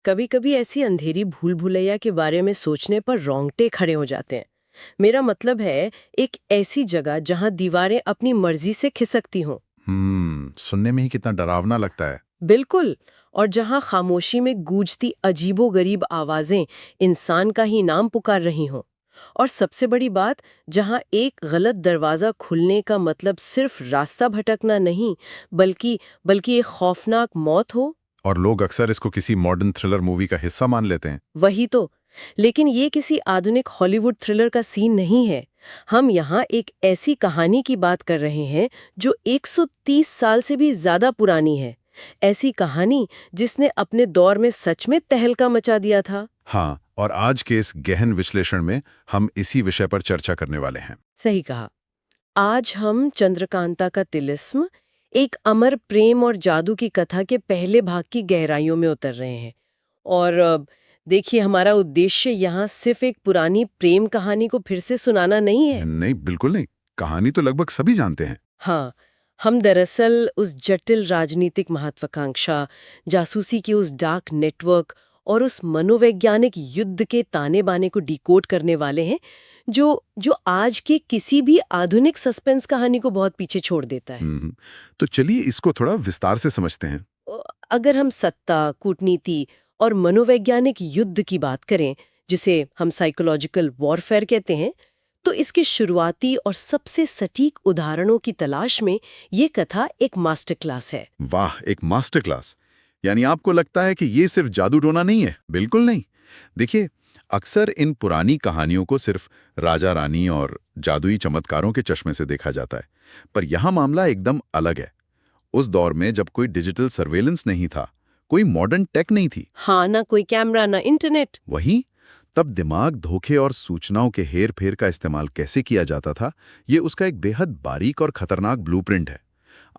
कभी कभी ऐसी अंधेरी भूल भुलैया के बारे में सोचने पर रोंगटे खड़े हो जाते हैं। मेरा मतलब है एक ऐसी जगह जहां दीवारें अपनी मर्जी से खिसकती हों। सुनने में ही कितना डरावना लगता है। बिल्कुल। और जहां खामोशी में गूंजती अजीबोगरीब आवाजें इंसान का ही नाम पुकार रही हों। और सबसे बड़ी बात, जहां एक गलत दरवाजा खुलने का मतलब सिर्फ रास्ता भटकना नहीं, बल्कि बल्कि एक खौफनाक मौत हो। और लोग अक्सर इसको किसी मॉडर्न थ्रिलर मूवी का हिस्सा मान लेते हैं। वही तो। लेकिन ये किसी आधुनिक हॉलीवुड थ्रिलर का सीन नहीं है। हम यहाँ एक ऐसी कहानी की बात कर रहे हैं जो 130 साल से भी ज्यादा पुरानी है। ऐसी कहानी जिसने अपने दौर में सच में तहलका मचा दिया था। हाँ, और आज के इस गहन विश्लेषण में हम इसी विषय पर चर्चा करने वाले हैं। सही कहा। आज हम चंद्रकांता का तिलिस्म, एक अमर प्रेम और जादू की कथा के पहले भाग की गहराइयों में उतर रहे हैं। और देखिए, हमारा उद्देश्य यहाँ सिर्फ एक पुरानी प्रेम कहानी को फिर से सुनाना नहीं है। नहीं, बिल्कुल नहीं। कहानी तो लगभग सभी जानते हैं। हाँ, हम दरअसल उस जटिल राजनीतिक महत्वाकांक्षा, जासूसी के उस डार्क नेटवर्क और उस मनोवैज्ञानिक युद्ध के ताने बाने को डिकोड करने वाले हैं, जो जो आज के किसी भी आधुनिक सस्पेंस कहानी को बहुत पीछे छोड़ देता है। तो चलिए इसको थोड़ा विस्तार से समझते हैं। अगर हम सत्ता, कूटनीति और मनोवैज्ञानिक युद्ध की बात करें, जिसे हम साइकोलॉजिकल वॉरफेयर कहते हैं, तो इसके शुरुआती और सबसे सटीक उदाहरणों की तलाश में ये कथा एक मास्टर क्लास है। वाह, एक मास्टर क्लास! यानी आपको लगता है कि ये सिर्फ जादू टोना नहीं है? बिल्कुल नहीं। देखिए, अक्सर इन पुरानी कहानियों को सिर्फ राजा रानी और जादुई चमत्कारों के चश्मे से देखा जाता है, पर यहाँ मामला एकदम अलग है। उस दौर में जब कोई डिजिटल सर्वेलेंस नहीं था, कोई मॉडर्न टेक नहीं थी, हाँ, ना कोई कैमरा, ना इंटरनेट। वहीं तब दिमाग, धोखे और सूचनाओं के हेर फेर का इस्तेमाल कैसे किया जाता था, ये उसका एक बेहद बारीक और खतरनाक ब्लूप्रिंट है।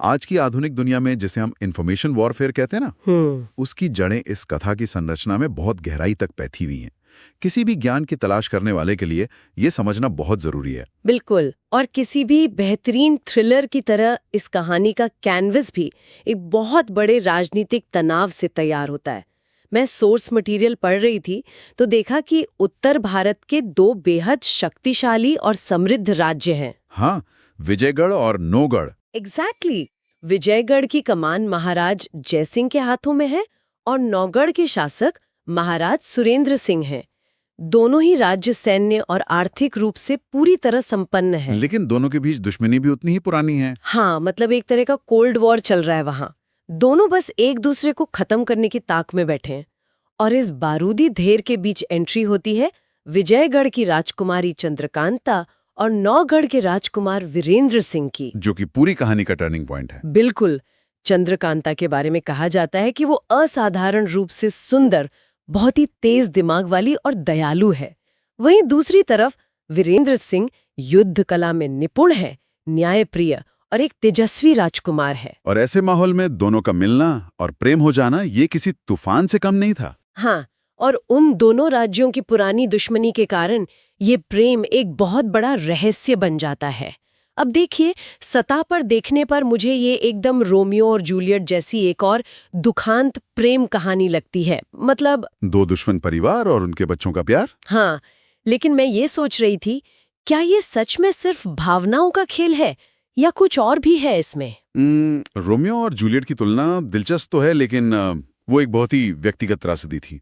आज की आधुनिक दुनिया में जिसे हम इंफॉर्मेशन वॉरफेयर कहते हैं ना, उसकी जड़ें इस कथा की संरचना में बहुत गहराई तक पैठी हुई हैं। किसी भी ज्ञान की तलाश करने वाले के लिए ये समझना बहुत जरूरी है। बिल्कुल। और किसी भी बेहतरीन थ्रिलर की तरह इस कहानी का कैनवस भी एक बहुत बड़े राजनीतिक तनाव से तैयार होता है। मैं सोर्स मटेरियल पढ़ रही थी तो देखा कि उत्तर भारत के दो बेहद शक्तिशाली और समृद्ध राज्य हैं। हाँ, विजयगढ़ और नौगढ़। एग्जैक्टली। विजयगढ़ की कमान महाराज जयसिंह के हाथों में है और नौगढ़ के शासक महाराज सुरेंद्र सिंह हैं। दोनों ही राज्य सैन्य और आर्थिक रूप से पूरी तरह संपन्न है। लेकिन दोनों के बीच दुश्मनी भी उतनी ही पुरानी है। हाँ, मतलब एक तरह का कोल्ड वॉर चल रहा है वहाँ। दोनों बस एक दूसरे को खत्म करने की ताक में बैठे हैं। और इस बारूदी ढेर के बीच एंट्री होती है विजयगढ़ की राजकुमारी चंद्रकांता और नौगढ़ के राजकुमार वीरेंद्र सिंह की, जो कि पूरी कहानी का टर्निंग पॉइंट है। बिल्कुल। चंद्रकांता के बारे में कहा जाता है कि वो असाधारण रूप से सुंदर, बहुत ही तेज दिमाग वाली और दयालु है। वहीं दूसरी तरफ वीरेंद्र सिंह युद्ध कला में निपुण है, न्यायप्रिय और एक तेजस्वी राजकुमार है। और ऐसे माहौल में दोनों का मिलना और प्रेम हो जाना ये किसी तूफान से कम नहीं था। हाँ, और उन दोनों राज्यों की पुरानी दुश्मनी के कारण ये प्रेम एक बहुत बड़ा रहस्य बन जाता है। अब देखिए, सतह पर देखने पर मुझे ये एकदम रोमियो और जूलियट जैसी एक और दुखांत प्रेम कहानी लगती है। मतलब दो दुश्मन परिवार और उनके बच्चों का प्यार। हाँ, लेकिन मैं ये सोच रही थी, क्या ये सच में सिर्फ भावनाओं का खेल है या कुछ और भी है इसमें? रोमियो और जूलियट की तुलना दिलचस्प तो है, लेकिन वो एक बहुत ही व्यक्तिगत त्रासदी थी।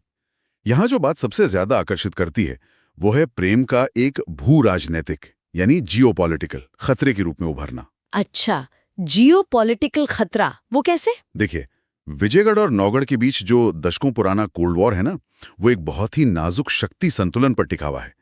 यहाँ जो बात सबसे ज्यादा आकर्षित करती है वो है प्रेम का एक भू राजनीतिक यानी जियोपॉलिटिकल खतरे के रूप में उभरना। अच्छा, जियोपॉलिटिकल खतरा, वो कैसे? देखिए, विजयगढ़ और नौगढ़ के बीच जो दशकों पुराना कोल्ड वॉर है ना, वो एक बहुत ही नाजुक शक्ति संतुलन पर टिका हुआ है।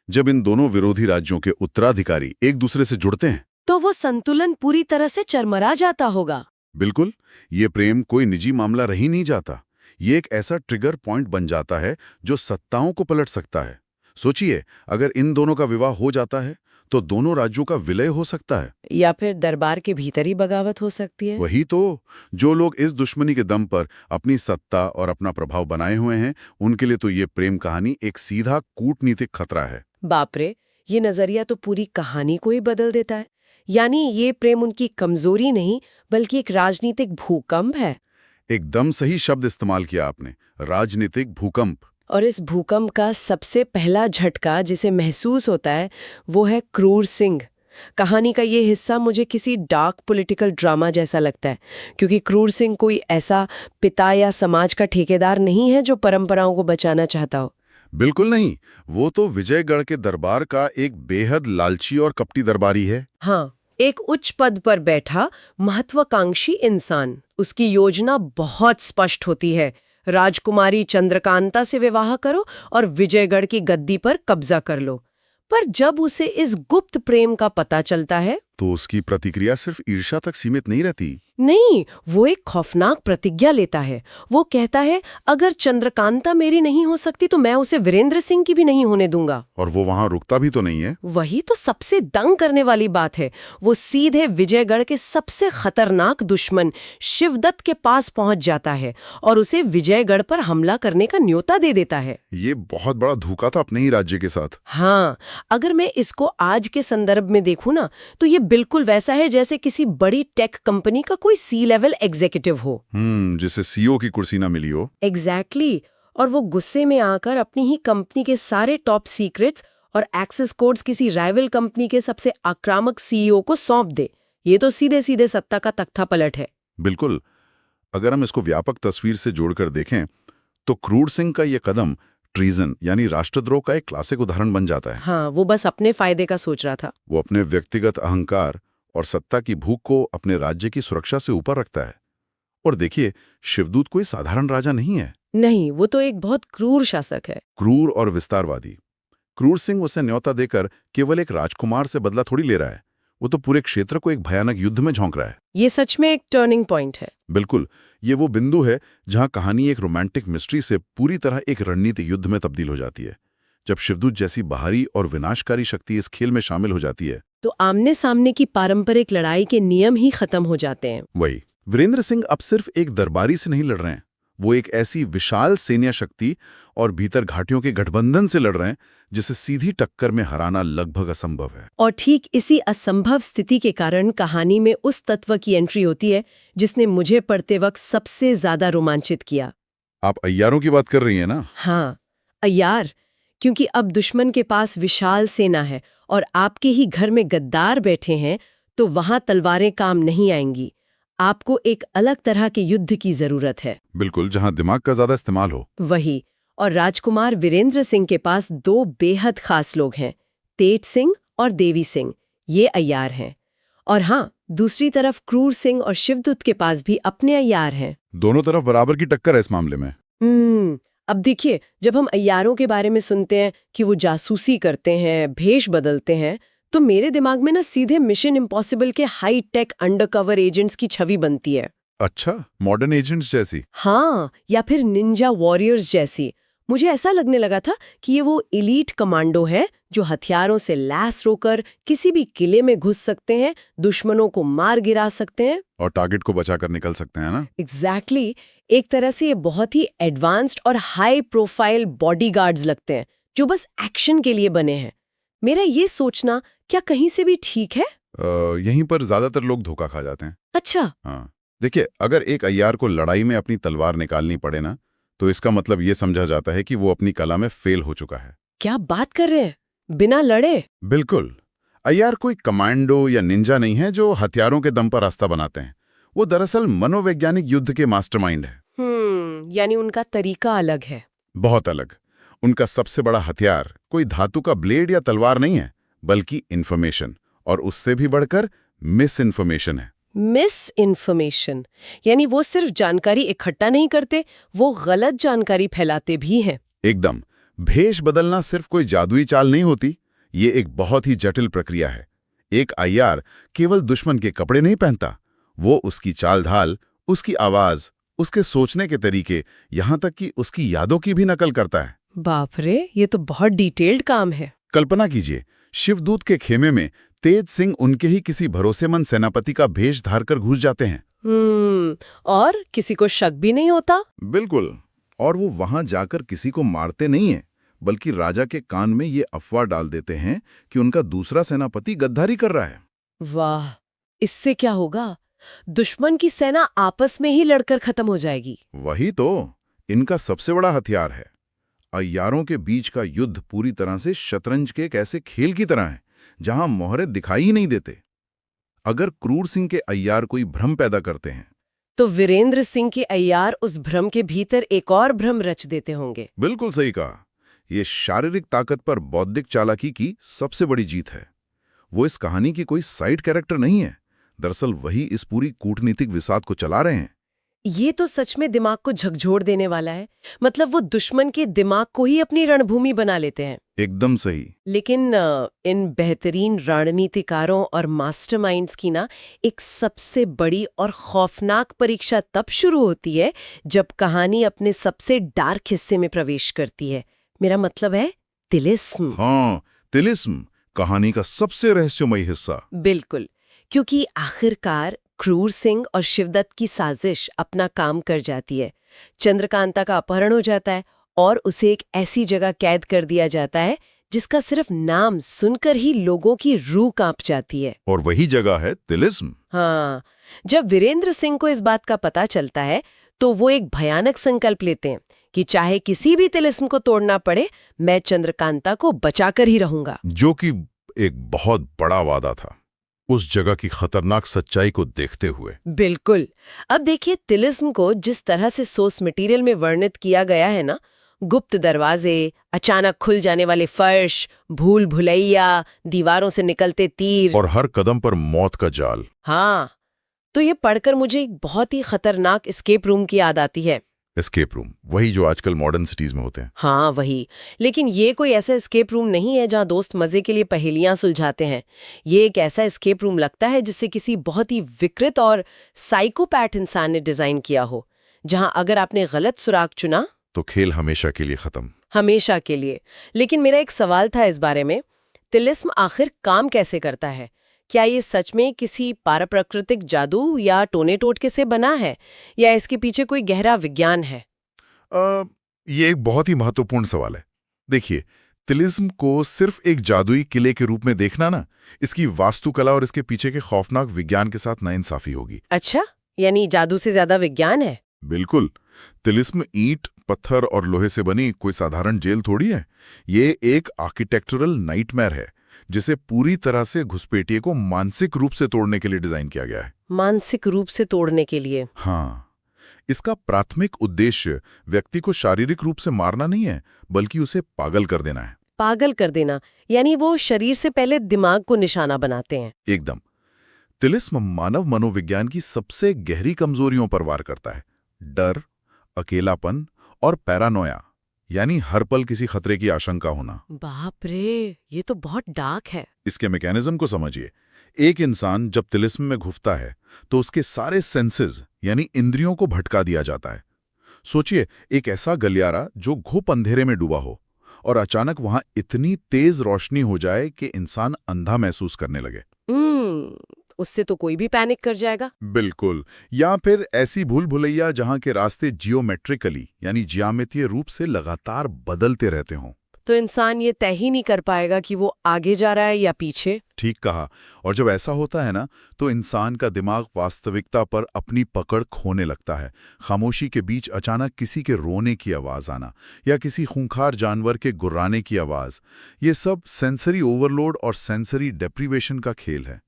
जब इन दोनों विरोधी राज्यों के उत्तराधिकारी एक दूसरे से जुड़ते हैं तो वो संतुलन पूरी तरह से चरमरा जाता होगा। बिल्कुल, ये प्रेम कोई निजी मामला रह ही नहीं जाता। ये एक ऐसा ट्रिगर पॉइंट बन जाता है जो सत्ताओं को पलट सकता है। सोचिए, अगर इन दोनों का विवाह हो जाता है तो दोनों राज्यों का विलय हो सकता है, या फिर दरबार के भीतर ही बगावत हो सकती है। वही तो। जो लोग इस दुश्मनी के दम पर अपनी सत्ता और अपना प्रभाव बनाए हुए हैं, उनके लिए तो ये प्रेम कहानी एक सीधा कूटनीतिक खतरा है। बाप रे, ये नजरिया तो पूरी कहानी को ही बदल देता है। यानी ये प्रेम उनकी कमजोरी नहीं, बल्कि एक राजनीतिक भूकंप है। एकदम सही शब्द इस्तेमाल किया आपने, राजनीतिक भूकंप। और इस भूकंप का सबसे पहला झटका जिसे महसूस होता है वो है क्रूर सिंह। कहानी का ये हिस्सा मुझे किसी डार्क पॉलिटिकल ड्रामा जैसा लगता है, क्योंकि क्रूर सिंह कोई ऐसा पिता या समाज का ठेकेदार नहीं है जो परंपराओं को बचाना चाहता हो। बिल्कुल नहीं, वो तो विजयगढ़ के दरबार का एक बेहद लालची और कपटी दरबारी है। हाँ, एक उच्च पद पर बैठा महत्वाकांक्षी इंसान। उसकी योजना बहुत स्पष्ट होती है, राजकुमारी चंद्रकांता से विवाह करो और विजयगढ़ की गद्दी पर कब्जा कर लो। पर जब उसे इस गुप्त प्रेम का पता चलता है तो उसकी प्रतिक्रिया सिर्फ ईर्ष्या तक सीमित नहीं रहती। नहीं, वो एक खौफनाक प्रतिज्ञा लेता है। वो कहता है, अगर चंद्रकांता मेरी नहीं हो सकती तो मैं उसे वीरेंद्र सिंह की भी नहीं होने दूंगा। और वो वहां रुकता भी तो नहीं है। वही तो सबसे दंग करने वाली बात है। वो सीधे विजयगढ़ के सबसे खतरनाक दुश्मन शिवदत्त के पास पहुंच जाता है और उसे विजयगढ़ पर हमला करने का न्योता दे देता है। ये बहुत बड़ा धोखा था अपने ही राज्य के साथ। हाँ, अगर मैं इसको आज के संदर्भ में देखूं ना, तो ये बिल्कुल वैसा है जैसे किसी बड़ी टेक कंपनी का कोई सी लेवल एग्जीक्यूटिव हो। जिसे सीईओ की कुर्सी ना मिली हो। एग्जैक्टली। और वो गुस्से में आकर अपनी ही कंपनी के सारे टॉप सीक्रेट्स और एक्सेस कोड्स किसी राइवल कंपनी के सबसे आक्रामक सीईओ को सौंप दे। ये तो सीधे सीधे सत्ता का तख्ता पलट है। बिल्कुल। अगर हम इसको व्यापक तस्वीर से जोड़कर देखें तो क्रूर सिंह का ये कदम ट्रीजन यानी राष्ट्रद्रोह का एक क्लासिक उदाहरण बन जाता है। हाँ, वो बस अपने फायदे का सोच रहा था। वो अपने व्यक्तिगत अहंकार और सत्ता की भूख को अपने राज्य की सुरक्षा से ऊपर रखता है। और देखिए, शिवदूत कोई साधारण राजा नहीं है। नहीं, वो तो एक बहुत क्रूर शासक है। क्रूर और विस्तारवादी। क्रूर सिंह उसे न्योता देकर केवल एक राजकुमार से बदला थोड़ी ले रहा है, वो तो पूरे क्षेत्र को एक भयानक युद्ध में झोंक रहा है। ये सच में एक टर्निंग पॉइंट है। बिल्कुल, ये वो बिंदु है जहां कहानी एक रोमांटिक मिस्ट्री से पूरी तरह एक रणनीतिक युद्ध में तब्दील हो जाती है। जब शिवदूत जैसी बाहरी और विनाशकारी शक्ति इस खेल में शामिल हो जाती है तो आमने सामने की पारंपरिक लड़ाई के नियम ही खत्म हो जाते हैं। वही, वीरेंद्र सिंह अब सिर्फ एक दरबारी से नहीं लड़ रहे हैं, वो एक ऐसी विशाल सैन्य शक्ति और भीतर घाटियों के गठबंधन से लड़ रहे हैं जिसे सीधी टक्कर में हराना लगभग असंभव है। और ठीक इसी असंभव स्थिति के कारण कहानी में उस तत्व की एंट्री होती है जिसने मुझे पढ़ते वक्त सबसे ज्यादा रोमांचित किया। आप अय्यारों की बात कर रही हैं ना? हाँ, अय्यार। क्योंकि अब दुश्मन के पास विशाल सेना है और आपके ही घर में गद्दार बैठे हैं, तो वहां तलवारें काम नहीं आएंगी। आपको एक अलग तरह के युद्ध की जरूरत है। बिल्कुल, जहां दिमाग का ज्यादा इस्तेमाल हो। वही। और राजकुमार वीरेंद्र सिंह के पास दो बेहद खास लोग हैं, तेज सिंह और देवी सिंह। ये अय्यार हैं। और हाँ, दूसरी तरफ क्रूर सिंह और शिवदूत के पास भी अपने अय्यार हैं। दोनों तरफ बराबर की टक्कर है इस मामले में। अब देखिए, जब हम अय्यारों के बारे में सुनते हैं कि वो जासूसी करते हैं, भेष बदलते हैं, तो मेरे दिमाग में ना सीधे मिशन इम्पॉसिबल के हाई टेक अंडरकवर एजेंट्स की छवि बनती है। अच्छा, मॉडर्न एजेंट्स जैसी? हाँ, या फिर निंजा वॉरियर्स जैसी। मुझे ऐसा लगने लगा था कि ये वो एलीट कमांडो हैं जो हथियारों से लैस रोकर किसी भी किले में घुस सकते हैं, दुश्मनों को मार गिरा सकते हैं और टारगेट को बचाकर निकल सकते हैं ना? एग्जैक्टली। एक तरह से ये बहुत ही एडवांस्ड और हाई प्रोफाइल बॉडीगार्ड्स लगते हैं जो बस एक्शन के लिए बने हैं। मेरा ये सोचना क्या कहीं से भी ठीक है? यहीं पर ज्यादातर लोग धोखा खा जाते हैं। अच्छा। हाँ, देखिए, अगर एक अय्यार को लड़ाई में अपनी तलवार निकालनी पड़े ना, तो इसका मतलब ये समझा जाता है कि वो अपनी कला में फेल हो चुका है। क्या बात कर रहे हैं? बिना लड़े? बिल्कुल। अय्यार कोई कमांडो या निंजा नहीं है जो हथियारों के दम पर रास्ता बनाते हैं। वो दरअसल मनोवैज्ञानिक युद्ध के मास्टरमाइंड है। यानी उनका तरीका अलग है। बहुत अलग। उनका सबसे बड़ा हथियार कोई धातु का ब्लेड या तलवार नहीं है, बल्कि इन्फॉर्मेशन, और उससे भी बढ़कर मिस इन्फॉर्मेशन है। मिस इन्फॉर्मेशन यानी वो सिर्फ जानकारी इकट्ठा नहीं करते, वो गलत जानकारी फैलाते भी हैं। एकदम। भेष बदलना सिर्फ कोई जादुई चाल नहीं होती, ये एक बहुत ही जटिल प्रक्रिया है। एक अय्यार केवल दुश्मन के कपड़े नहीं पहनता, वो उसकी चाल ढाल, उसकी आवाज, उसके सोचने के तरीके, यहां तक कि उसकी यादों की भी नकल करता है। बाप रे, ये तो बहुत डिटेल्ड काम है। कल्पना कीजिए, शिवदूत के खेमे में तेज सिंह उनके ही किसी भरोसेमंद सेनापति का भेष धारकर घुस जाते हैं। और किसी को शक भी नहीं होता? बिल्कुल। और वो वहां जाकर किसी को मारते नहीं है, बल्कि राजा के कान में ये अफवाह डाल देते हैं कि उनका दूसरा सेनापति गद्दारी कर रहा है। वाह, इससे क्या होगा? दुश्मन की सेना आपस में ही लड़कर खत्म हो जाएगी। वही तो इनका सबसे बड़ा हथियार है। अय्यारों के बीच का युद्ध पूरी तरह से शतरंज के एक ऐसे खेल की तरह है जहां मोहरे दिखाई ही नहीं देते। अगर क्रूर सिंह के अय्यार कोई भ्रम पैदा करते हैं तो वीरेंद्र सिंह के अय्यार उस भ्रम के भीतर एक और भ्रम रच देते होंगे। बिल्कुल सही कहा। ये शारीरिक ताकत पर बौद्धिक चालाकी की सबसे बड़ी जीत है। वो इस कहानी की कोई साइड कैरेक्टर नहीं है, दरअसल वही इस पूरी कूटनीतिक विसात को चला रहे हैं। ये तो सच में दिमाग को झकझोर देने वाला है। मतलब वो दुश्मन के दिमाग को ही अपनी रणभूमि बना लेते हैं। एकदम सही। लेकिन इन बेहतरीन रणनीतिकारों और मास्टरमाइंड्स की ना एक सबसे बड़ी और खौफनाक परीक्षा तब शुरू होती है जब कहानी अपने सबसे डार्क हिस्से में प्रवेश करती है। मेरा मतलब है तिलिस्म। हाँ, तिलिस्म कहानी का सबसे रहस्यमयी हिस्सा। बिल्कुल, क्योंकि आखिरकार क्रूर सिंह और शिवदत्त की साजिश अपना काम कर जाती है। चंद्रकांता का अपहरण हो जाता है और उसे एक ऐसी जगह कैद कर दिया जाता है जिसका सिर्फ नाम सुनकर ही लोगों की रूह कांप जाती है। और वही जगह है तिलिस्म। हाँ, जब वीरेंद्र सिंह को इस बात का पता चलता है तो वो एक भयानक संकल्प लेते हैं कि चाहे किसी भी तिलिस्म को तोड़ना पड़े, मैं चंद्रकांता को बचाकर ही रहूंगा। जो कि एक बहुत बड़ा वादा था उस जगह की खतरनाक सच्चाई को देखते हुए। बिल्कुल। अब देखिए, तिलिस्म को जिस तरह से सोर्स मटेरियल में वर्णित किया गया है ना, गुप्त दरवाजे, अचानक खुल जाने वाले फर्श, भूल भुलैया, दीवारों से निकलते तीर और हर कदम पर मौत का जाल। हाँ, तो ये पढ़कर मुझे एक बहुत ही खतरनाक एस्केप रूम की याद आती है। एस्केप रूम, वही जो आजकल मॉडर्न सिटीज में होते हैं। हाँ, वही। लेकिन ये कोई ऐसा एस्केप रूम नहीं है जहाँ दोस्त मजे के लिए पहेलियां सुलझाते हैं। ये एक ऐसा एस्केप रूम लगता है जिसे किसी बहुत ही विकृत और साइकोपैथ इंसान ने डिजाइन किया हो, जहाँ अगर आपने गलत सुराग चुना तो खेल हमेशा के लिए खत्म। हमेशा के लिए। लेकिन मेरा एक सवाल था इस बारे में, तिलिस्म आखिर काम कैसे करता है? क्या ये सच में किसी पारप्राकृतिक जादू या टोने टोटके से बना है, या इसके पीछे कोई गहरा विज्ञान है? ये एक बहुत ही महत्वपूर्ण सवाल है। देखिए, तिलिस्म को सिर्फ एक जादुई किले के रूप में देखना ना, इसकी वास्तुकला और इसके पीछे के खौफनाक विज्ञान के साथ नाइंसाफी होगी। अच्छा, यानी जादू से ज्यादा विज्ञान है? बिल्कुल। तिलिस्म ईंट, पत्थर और लोहे से बनी कोई साधारण जेल थोड़ी है। ये एक आर्किटेक्चरल नाइटमेयर है जिसे पूरी तरह से घुसपैठिए को मानसिक रूप से तोड़ने के लिए डिजाइन किया गया है। मानसिक रूप से तोड़ने के लिए? हाँ, इसका प्राथमिक उद्देश्य व्यक्ति को शारीरिक रूप से मारना नहीं है, बल्कि उसे पागल कर देना है। पागल कर देना, यानी वो शरीर से पहले दिमाग को निशाना बनाते हैं। एकदम। तिलिस्म मानव मनोविज्ञान की सबसे गहरी कमजोरियों पर वार करता है। डर, अकेलापन और पैरानोया, यानी हर पल किसी खतरे की आशंका होना। बाप रे, ये तो बहुत डार्क है। इसके मैकेनिज्म को समझिए। एक इंसान जब तिलिस्म में घुसता है तो उसके सारे सेंसेस यानी इंद्रियों को भटका दिया जाता है। सोचिए, एक ऐसा गलियारा जो घुप अंधेरे में डूबा हो और अचानक वहां इतनी तेज रोशनी हो जाए कि इंसान अंधा महसूस करने लगे। उससे तो कोई भी पैनिक कर जाएगा। बिल्कुल। या फिर ऐसी भूल भुलैया जहां के रास्ते जियोमेट्रिकली यानी ज्यामितीय रूप से लगातार बदलते रहते हों। तो इंसान ये तय ही नहीं कर पाएगा कि वो आगे जा रहा है या पीछे। ठीक कहा। और जब ऐसा होता है ना, तो इंसान का दिमाग वास्तविकता पर अपनी पकड़ खोने लगता है। खामोशी के बीच अचानक किसी के रोने की आवाज आना या किसी खूंखार जानवर के गुर्राने की आवाज, ये सब सेंसरी ओवरलोड और सेंसरी डेप्रीवेशन का खेल है।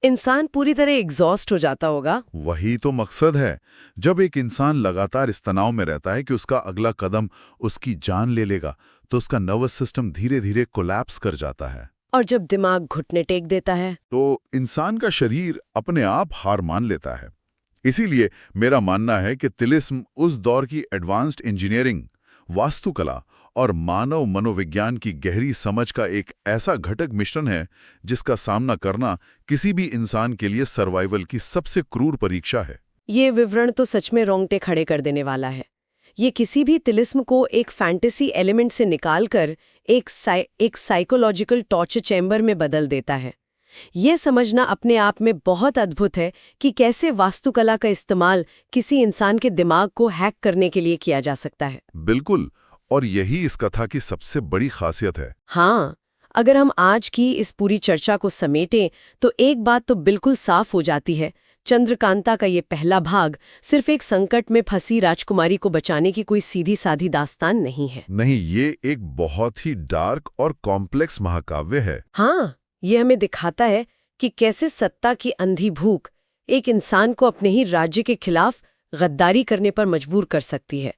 इंसान पूरी तरह एग्जॉस्ट हो जाता होगा। वही तो मकसद है। जब एक इंसान लगातार इस तनाव में रहता है कि उसका अगला कदम उसकी जान ले लेगा, तो उसका नर्वस सिस्टम धीरे धीरे कोलैप्स कर जाता है। और जब दिमाग घुटने टेक देता है तो इंसान का शरीर अपने आप हार मान लेता है। इसीलिए मेरा मानना है कि तिलिस्म उस दौर की एडवांस्ड इंजीनियरिंग, वास्तुकला और मानव मनोविज्ञान की गहरी समझ का एक ऐसा घटक मिश्रण है जिसका सामना करना किसी भी इंसान के लिए सर्वाइवल की सबसे क्रूर परीक्षा है। ये विवरण तो सच में रोंगटे खड़े कर देने वाला है। ये किसी भी तिलिस्म को एक फैंटेसी एलिमेंट से निकालकर एक साइकोलॉजिकल टॉर्चर चैम्बर में बदल देता है। ये समझना अपने आप में बहुत अद्भुत है कि कैसे वास्तुकला का इस्तेमाल किसी इंसान के दिमाग को हैक करने के लिए किया जा सकता है। बिल्कुल, और यही इस कथा की सबसे बड़ी खासियत है। हाँ, अगर हम आज की इस पूरी चर्चा को समेटें तो एक बात तो बिल्कुल साफ हो जाती है, चंद्रकांता का ये पहला भाग सिर्फ एक संकट में फंसी राजकुमारी को बचाने की कोई सीधी साधी दास्तान नहीं है। नहीं, ये एक बहुत ही डार्क और कॉम्प्लेक्स महाकाव्य है। हाँ, ये हमें दिखाता है कि कैसे सत्ता की अंधी भूख एक इंसान को अपने ही राज्य के खिलाफ गद्दारी करने पर मजबूर कर सकती है,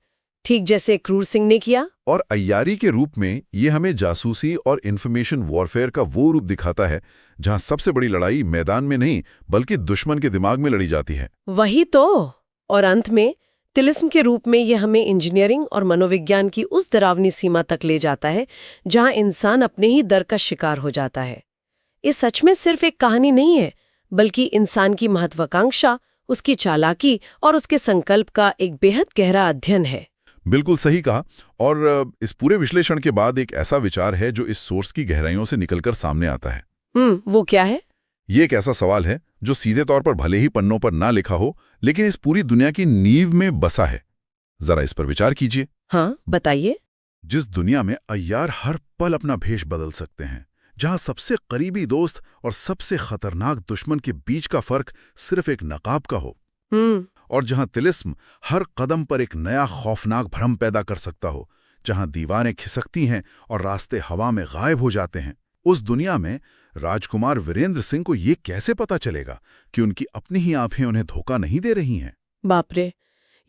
ठीक जैसे क्रूर सिंह ने किया। और अय्यारी के रूप में ये हमें जासूसी और इंफॉर्मेशन वॉरफेयर का वो रूप दिखाता है जहां सबसे बड़ी लड़ाई मैदान में नहीं बल्कि दुश्मन के दिमाग में लड़ी जाती है। वही तो। और अंत में तिलिस्म के रूप में ये हमें इंजीनियरिंग और मनोविज्ञान की उस डरावनी सीमा तक ले जाता है जहां इंसान अपने ही डर का शिकार हो जाता है। ये सच में सिर्फ एक कहानी नहीं है, बल्कि इंसान की महत्वाकांक्षा, उसकी चालाकी और उसके संकल्प का एक बेहद गहरा अध्ययन है। बिल्कुल सही कहा। और इस पूरे विश्लेषण के बाद एक ऐसा विचार है जो इस सोर्स की गहराइयों से निकलकर सामने आता है। वो क्या है? ये एक ऐसा सवाल है जो सीधे तौर पर भले ही पन्नों पर ना लिखा हो, लेकिन इस पूरी दुनिया की नींव में बसा है। जरा इस पर विचार कीजिए। हाँ, बताइए। जिस दुनिया में अय्यार हर पल अपना भेष बदल सकते हैं, जहां सबसे करीबी दोस्त और सबसे खतरनाक दुश्मन के बीच का फर्क सिर्फ एक नकाब का हो, और जहां तिलिस्म हर कदम पर एक नया खौफनाक भ्रम पैदा कर सकता हो, जहां दीवारें खिसकती हैं और रास्ते हवा में गायब हो जाते हैं, उस दुनिया में राजकुमार वीरेंद्र सिंह को ये कैसे पता चलेगा कि उनकी अपनी ही आंखें उन्हें धोखा नहीं दे रही हैं? बाप रे,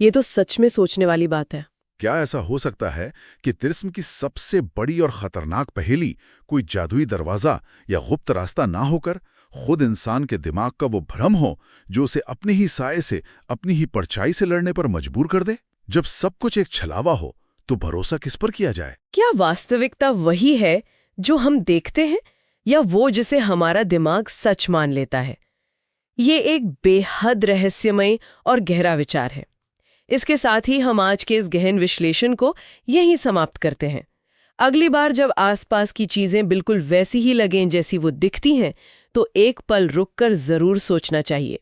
ये तो सच में सोचने वाली बात है। क्या ऐसा हो सकता है कि तिलिस्म की सबसे बड़ी और खतरनाक पहेली कोई जादुई दरवाजा या गुप्त रास्ता ना होकर खुद इंसान के दिमाग का वो भ्रम हो जो उसे अपने ही साये से, अपनी ही परछाई से लड़ने पर मजबूर कर दे? जब सब कुछ एक छलावा हो तो भरोसा किस पर किया जाए? क्या वास्तविकता वही है जो हम देखते हैं, या वो जिसे हमारा दिमाग सच मान लेता है? ये एक बेहद रहस्यमय और गहरा विचार है। इसके साथ ही हम आज के इस गहन विश्लेषण को यहीं समाप्त करते हैं। अगली बार जब आसपास की चीजें बिल्कुल वैसी ही लगें जैसी वो दिखती हैं, तो एक पल रुककर जरूर सोचना चाहिए,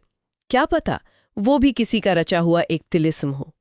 क्या पता वो भी किसी का रचा हुआ एक तिलिस्म हो।